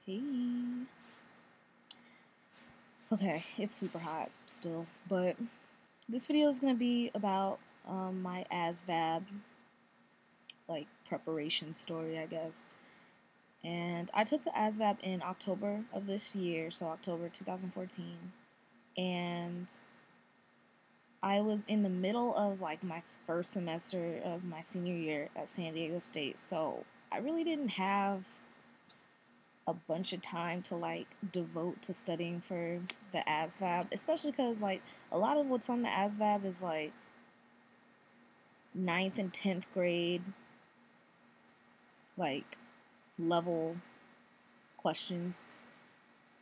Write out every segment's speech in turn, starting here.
Hey. Okay, it's super hot still, but this video is going to be about my ASVAB, like, preparation story, I guess. And I took the ASVAB in October of this year, so October 2014, and I was in the middle of, like, my first semester of my senior year at San Diego State, so I really didn't have a bunch of time to like devote to studying for the ASVAB, especially because like a lot of what's on the ASVAB is like 9th and 10th grade like level questions,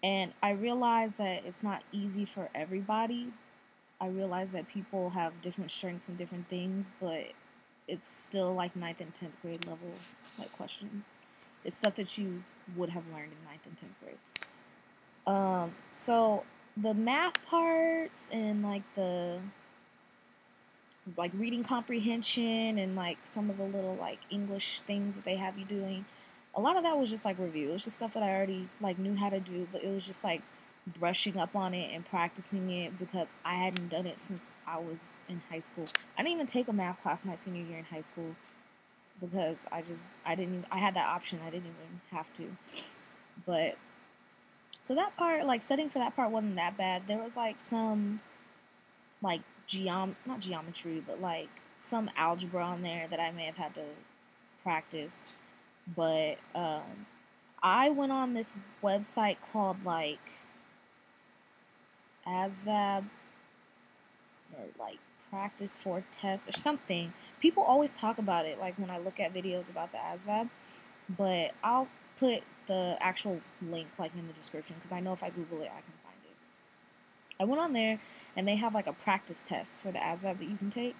and I realize that it's not easy for everybody. I realize that people have different strengths and different things, but it's still like 9th and 10th grade level like questions. It's stuff that you would have learned in 9th and 10th grade. So the math parts and like the like reading comprehension and like some of the little like English things that they have you doing, a lot of that was just like review. It was just stuff that I already like knew how to do, but it was just like brushing up on it and practicing it because I hadn't done it since I was in high school. I didn't even take a math class my senior year in high school because I had that option. I didn't even have to. But so that part, like studying for that part wasn't that bad. There was like some like not geometry, but like some algebra on there that I may have had to practice. But I went on this website called like ASVAB or like practice for test or something. People always talk about it like when I look at videos about the ASVAB, but I'll put the actual link like in the description because I know if I Google it I can find it. I went on there and they have like a practice test for the ASVAB that you can take,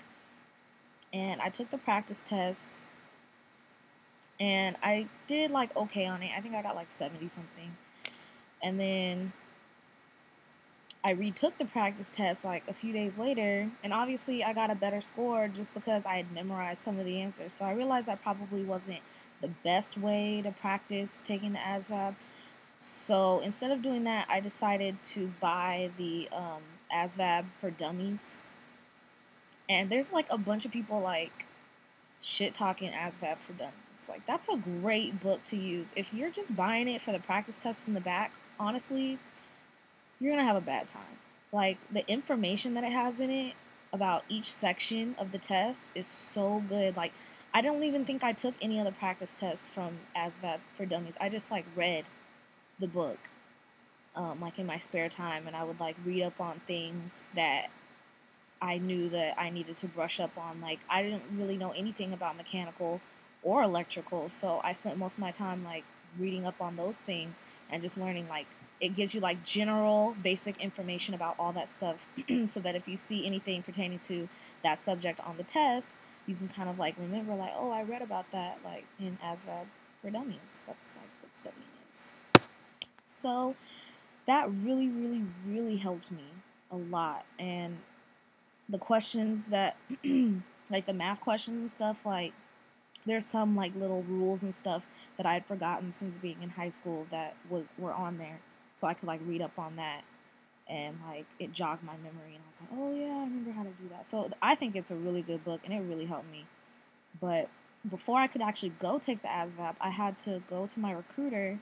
and I took the practice test and I did like okay on it. I think I got like 70 something, and then I retook the practice test like a few days later, and obviously I got a better score just because I had memorized some of the answers. So I realized that probably wasn't the best way to practice taking the ASVAB. So instead of doing that, I decided to buy the ASVAB for Dummies. And there's like a bunch of people like shit talking ASVAB for Dummies. Like, that's a great book to use. If you're just buying it for the practice tests in the back, honestly, you're gonna have a bad time. Like, the information that it has in it about each section of the test is so good. Like, I don't even think I took any other practice tests from ASVAB for Dummies. I just like read the book like in my spare time, and I would like read up on things that I knew that I needed to brush up on. Like, I didn't really know anything about mechanical or electrical, so I spent most of my time like reading up on those things and just learning. Like, it gives you like general basic information about all that stuff so that if you see anything pertaining to that subject on the test, you can kind of like remember like, oh, I read about that like in ASVAB for Dummies. That's like what studying is. So that really, really, really helped me a lot. And the questions that like the math questions and stuff, like there's some like little rules and stuff that I had forgotten since being in high school that were on there, so I could like read up on that, and like it jogged my memory, and I was like, oh yeah, I remember how to do that. So I think it's a really good book and it really helped me. But before I could actually go take the ASVAB, I had to go to my recruiter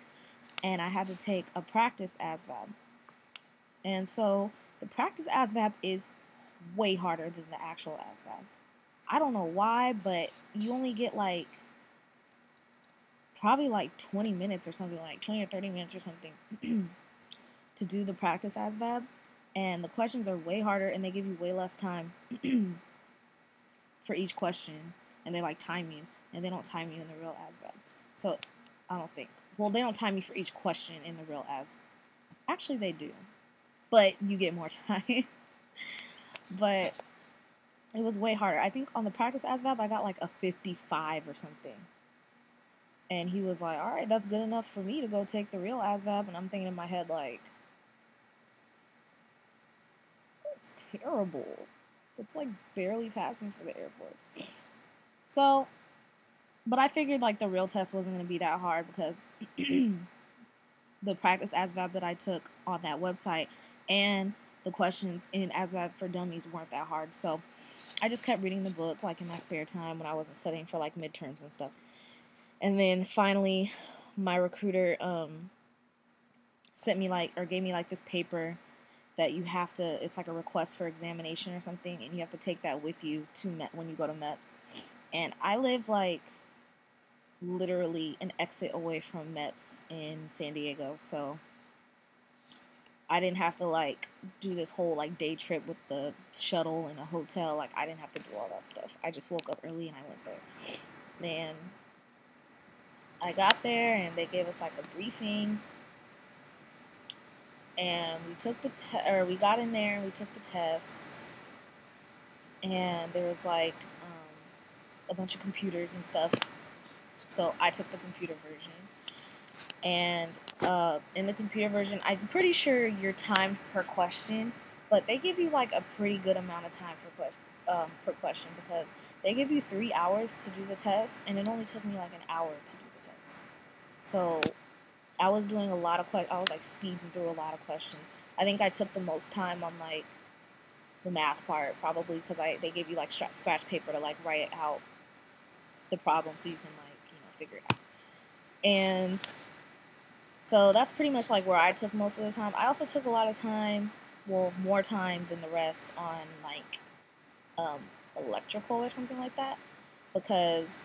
and I had to take a practice ASVAB. And so the practice ASVAB is way harder than the actual ASVAB. I don't know why, but you only get like probably like 20 minutes or something, like 20 or 30 minutes or something to do the practice ASVAB. And the questions are way harder and they give you way less time for each question. And they like time you, and they don't time you in the real ASVAB. So I don't think. Well, they don't time you for each question in the real ASVAB. Actually, they do. But you get more time. But it was way harder. I think on the practice ASVAB, I got like a 55 or something. And he was like, all right, that's good enough for me to go take the real ASVAB. And I'm thinking in my head, like, that's terrible. It's like barely passing for the Air Force. So, but I figured like the real test wasn't going to be that hard because the practice ASVAB that I took on that website and the questions in ASVAB for Dummies weren't that hard. So I just kept reading the book like in my spare time when I wasn't studying for like midterms and stuff. And then finally, my recruiter sent me like, or gave me like this paper that you have to, it's like a request for examination or something, and you have to take that with you to when you go to MEPS. And I live like literally an exit away from MEPS in San Diego, so I didn't have to like do this whole like day trip with the shuttle and a hotel. Like I didn't have to do all that stuff. I just woke up early and I went there. Man, I got there and they gave us like a briefing, and we took the we got in there and we took the test, and there was like a bunch of computers and stuff. So I took the computer version, and in the computer version, I'm pretty sure you're timed per question, but they give you like a pretty good amount of time per question, because they give you 3 hours to do the test, and it only took me like an hour to do the test. So I was doing a lot of I was like speeding through a lot of questions. I think I took the most time on like the math part, probably because they gave you like scratch paper to like write out the problem so you can like, you know, figure it out. And so that's pretty much like where I took most of the time. I also took a lot of time, well, more time than the rest on like electrical or something like that, because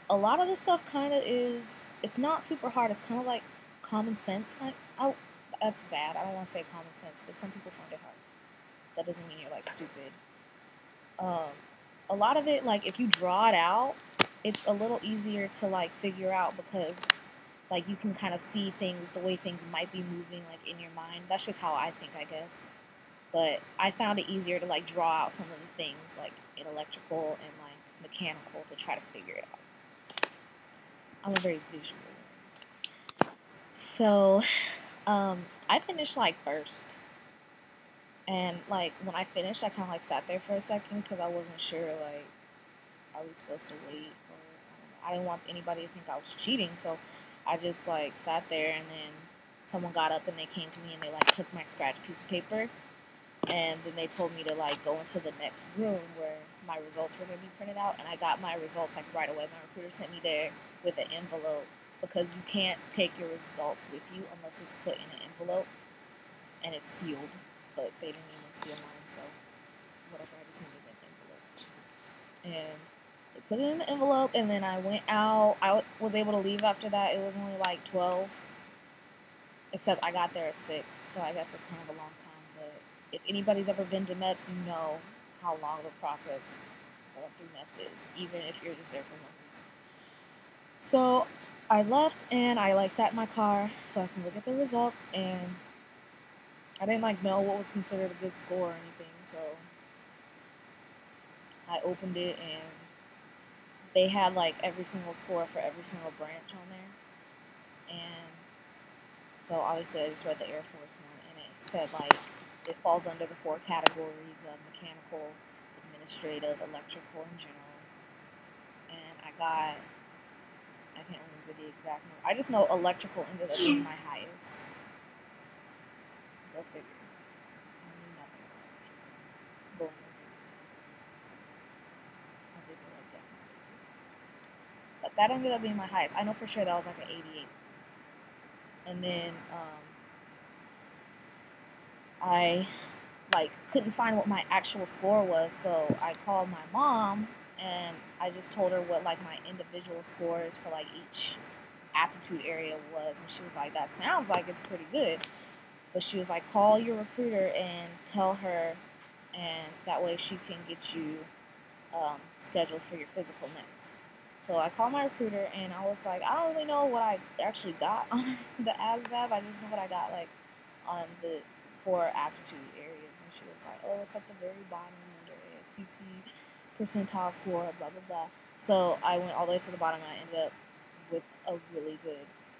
a lot of the stuff kind of is, it's not super hard. It's kind of like common sense kind of. Oh, that's bad. I don't want to say common sense because some people find it hard. That doesn't mean you're like stupid. A lot of it, like if you draw it out, it's a little easier to like figure out, because like you can kind of see things, the way things might be moving like in your mind. That's just how I think, I guess. But I found it easier to like draw out some of the things like in electrical and like mechanical to try to figure it out. I'm a very visual. So I finished like first. And like when I finished, I kind of like sat there for a second because I wasn't sure like, are we supposed to wait? Or I didn't want anybody to think I was cheating, so I just like sat there, and then someone got up and they came to me and they like took my scratch piece of paper, and then they told me to like go into the next room where my results were going to be printed out, and I got my results like right away. My recruiter sent me there with an envelope, because you can't take your results with you unless it's put in an envelope and it's sealed, but they didn't even seal mine, so whatever, I just needed an envelope. And they put it in the envelope, and then I went out. I was able to leave after that. It was only like 12, except I got there at 6, so I guess it's kind of a long time. But if anybody's ever been to MEPS, you know how long the process going through MEPS is, even if you're just there for one reason. So I left, and I like sat in my car so I can look at the results, and I didn't like know what was considered a good score or anything, so I opened it, and they had like every single score for every single branch on there. And so obviously I just read the Air Force one, and it said like it falls under the 4 categories of mechanical, administrative, electrical, and general. And I can't remember the exact number. I just know electrical ended up being my highest. Go figure. I knew nothing about electrical going into the test. I was able to like guess my way through. But that ended up being my highest. I know for sure that was like an 88. And then I like couldn't find what my actual score was, so I called my mom and I just told her what like my individual scores for like each aptitude area was, and she was like, that sounds like it's pretty good. But she was like, call your recruiter and tell her, and that way she can get you scheduled for your physical next. So I called my recruiter, and I was like, I don't really know what I actually got on the ASVAB. I just know what I got like on the 4 aptitude areas. And she was like, oh, it's at the very bottom under a PT percentile score, blah, blah, blah. So I went all the way to the bottom, and I ended up with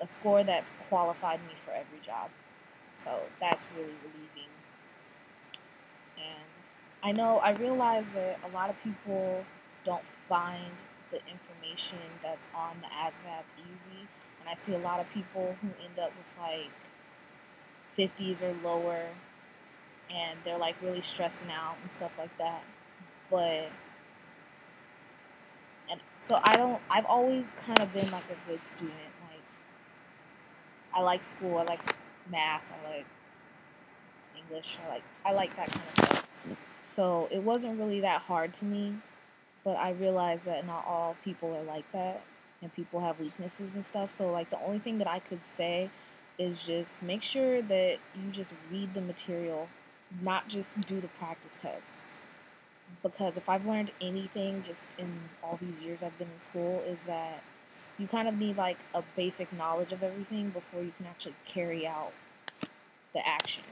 a score that qualified me for every job. So that's really relieving. And I realize that a lot of people don't find the information that's on the ASVAB easy. And I see a lot of people who end up with like 50s or lower, and they're like really stressing out and stuff like that. But and so I've always kind of been like a good student. Like, I like school, I like math, I like English, I like that kind of stuff. So it wasn't really that hard to me, but I realized that not all people are like that, and people have weaknesses and stuff. So like the only thing that I could say is just make sure that you just read the material, not just do the practice tests. Because if I've learned anything just in all these years I've been in school, is that you kind of need like a basic knowledge of everything before you can actually carry out the action.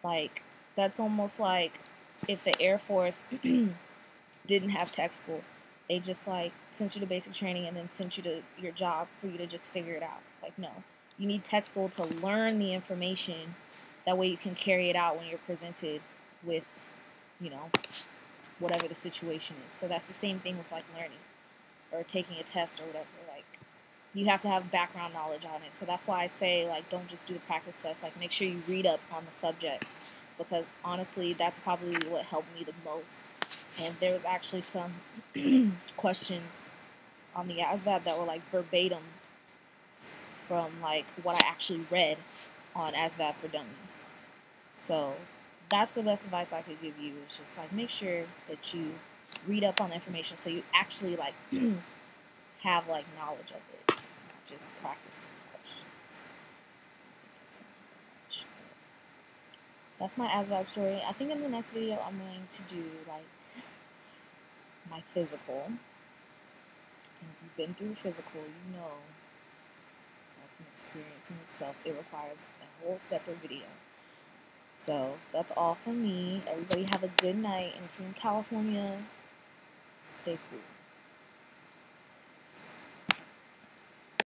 Like, that's almost like if the Air Force didn't have tech school, they just like sent you to basic training and then sent you to your job for you to just figure it out. Like, no, you need tech school to learn the information. That way you can carry it out when you're presented with, you know, whatever the situation is. So that's the same thing with like learning or taking a test or whatever. Like, you have to have background knowledge on it. So that's why I say, like, don't just do the practice test. Like, make sure you read up on the subjects, because honestly, that's probably what helped me the most. And there was actually some questions on the ASVAB that were like verbatim from like what I actually read on ASVAB for Dummies. So that's the best advice I could give you, is just like make sure that you read up on the information so you actually like have like knowledge of it, not just practice the questions. I think that's much. That's my ASVAB story. I think in the next video I'm going to do like my physical. And if you've been through physical, you know that's an experience in itself. It requires a whole separate video. So that's all from me. Everybody have a good night, and if you're in California, stay cool.